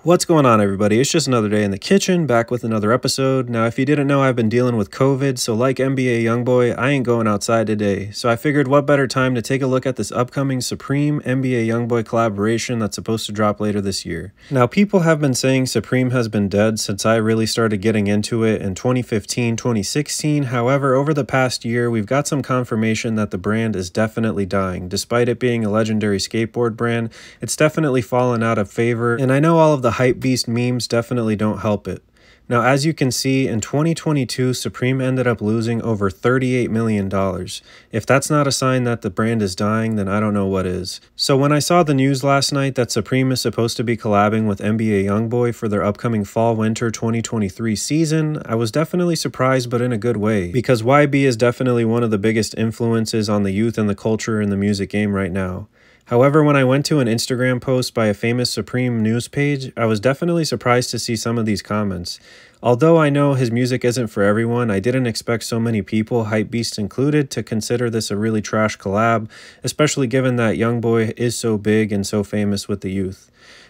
What's going on, everybody? It's just another day in the kitchen, back with another episode. Now, if you didn't know, I've been dealing with COVID, so like NBA Youngboy, I ain't going outside today. So I figured what better time to take a look at this upcoming Supreme NBA Youngboy collaboration that's supposed to drop later this year. Now, people have been saying Supreme has been dead since I really started getting into it in 2015, 2016. However, over the past year, we've got some confirmation that the brand is definitely dying. Despite it being a legendary skateboard brand, it's definitely fallen out of favor, and I know all of the hypebeast memes definitely don't help it. Now, as you can see, in 2022, Supreme ended up losing over $38 million. If that's not a sign that the brand is dying, then I don't know what is. So when I saw the news last night that Supreme is supposed to be collabing with NBA Youngboy for their upcoming Fall/Winter 2023 season, I was definitely surprised, but in a good way, because YB is definitely one of the biggest influences on the youth and the culture in the music game right now. However, when I went to an Instagram post by a famous Supreme news page, I was definitely surprised to see some of these comments. Although I know his music isn't for everyone, I didn't expect so many people, hypebeast included, to consider this a really trash collab, especially given that Youngboy is so big and so famous with the youth.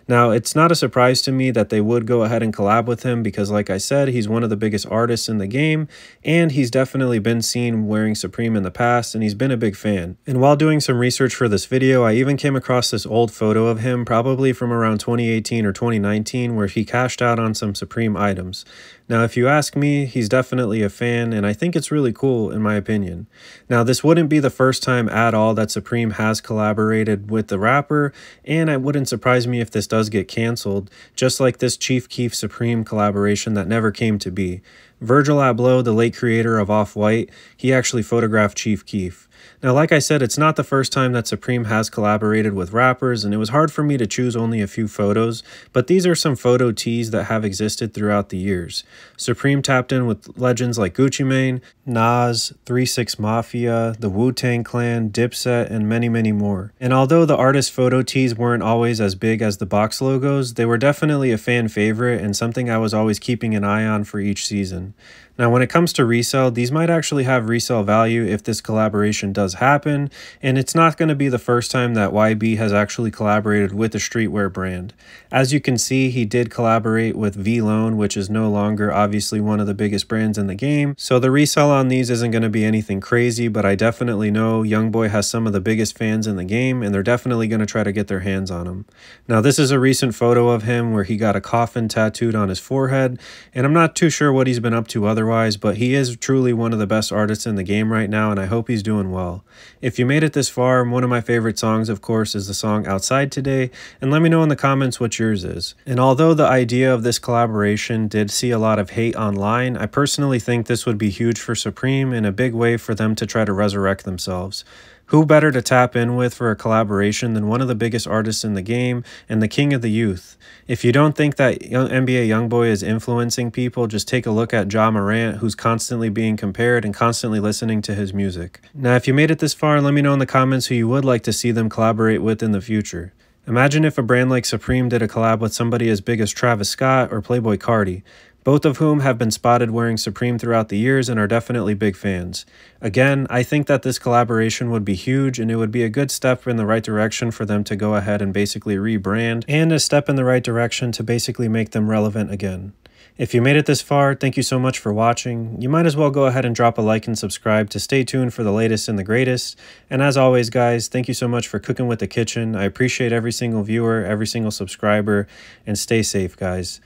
Now, it's not a surprise to me that they would go ahead and collab with him because, like I said, he's one of the biggest artists in the game, and he's definitely been seen wearing Supreme in the past, and he's been a big fan. And while doing some research for this video, I even came across this old photo of him, probably from around 2018 or 2019, where he cashed out on some Supreme items. Now, if you ask me, he's definitely a fan, and I think it's really cool in my opinion. Now, this wouldn't be the first time at all that Supreme has collaborated with the rapper, and it wouldn't surprise me if this does get canceled, just like this Chief Keef Supreme collaboration that never came to be. Virgil Abloh, the late creator of Off-White, he actually photographed Chief Keef. Now, like I said, it's not the first time that Supreme has collaborated with rappers, and it was hard for me to choose only a few photos, but these are some photo teas that have existed throughout the years. Supreme tapped in with legends like Gucci Mane, Nas, 3 6 Mafia, the Wu-Tang Clan, Dipset, and many, many more. And although the artist photo tees weren't always as big as the box logos, they were definitely a fan favorite and something I was always keeping an eye on for each season. Now, when it comes to resale, these might actually have resale value if this collaboration does happen, and it's not going to be the first time that YB has actually collaborated with a streetwear brand. As you can see, he did collaborate with V-Lone, which is no longer obviously one of the biggest brands in the game, so the resale on these isn't going to be anything crazy, but I definitely know Youngboy has some of the biggest fans in the game, and they're definitely going to try to get their hands on him. Now, this is a recent photo of him where he got a coffin tattooed on his forehead, and I'm not too sure what he's been up to otherwise, but he is truly one of the best artists in the game right now, and I hope he's doing well. If you made it this far, one of my favorite songs, of course, is the song Outside Today, and let me know in the comments what yours is. And although the idea of this collaboration did see a lot of hate online, I personally think this would be huge for Supreme and a big way for them to try to resurrect themselves. Who better to tap in with for a collaboration than one of the biggest artists in the game and the king of the youth? If you don't think that NBA Youngboy is influencing people, just take a look at Ja Morant, who's constantly being compared and constantly listening to his music. Now, if you made it this far, let me know in the comments who you would like to see them collaborate with in the future. Imagine if a brand like Supreme did a collab with somebody as big as Travis Scott or Playboi Carti, both of whom have been spotted wearing Supreme throughout the years and are definitely big fans. Again, I think that this collaboration would be huge, and it would be a good step in the right direction for them to go ahead and basically rebrand, and a step in the right direction to basically make them relevant again. If you made it this far, thank you so much for watching. You might as well go ahead and drop a like and subscribe to stay tuned for the latest and the greatest. And as always, guys, thank you so much for cooking with the kitchen. I appreciate every single viewer, every single subscriber, and stay safe, guys.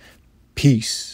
Peace.